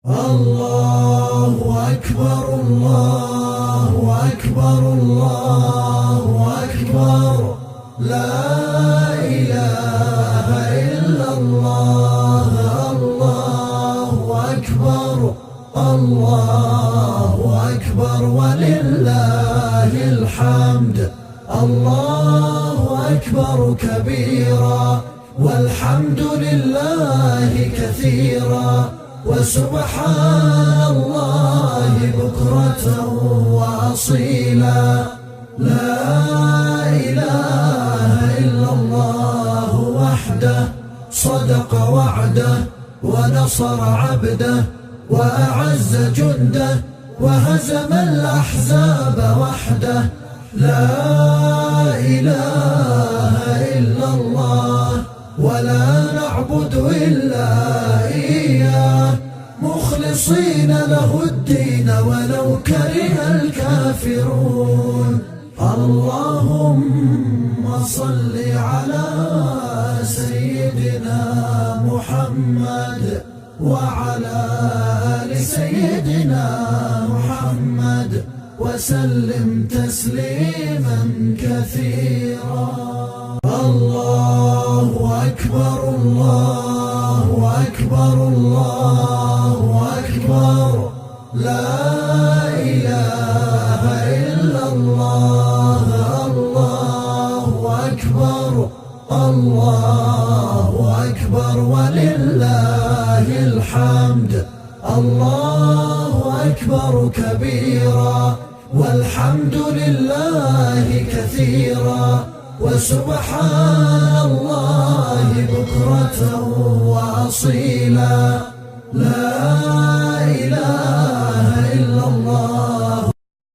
الله أكبر الله أكبر الله أكبر لا إله إلا الله الله أكبر الله أكبر ولله الحمد الله أكبر كبيرا والحمد لله كثيرا وسبحان الله بكرة وأصيلا لا إله إلا الله وحده صدق وعده ونصر عبده وأعز جنده وهزم الأحزاب وحده لا إله إلا الله ولا نعبد إلا إياه مخلصين له الدين ولو كره الكافرون اللهم صل على سيدنا محمد وعلى آل سيدنا محمد وسلم تسليما كثيرا الله أكبر الله أكبر الله أكبر لا إله إلا الله الله أكبر الله أكبر ولله الحمد الله أكبر كبيرا والحمد لله كثيرا وسبحان الله بكرة وأصيلا لا إله إلا الله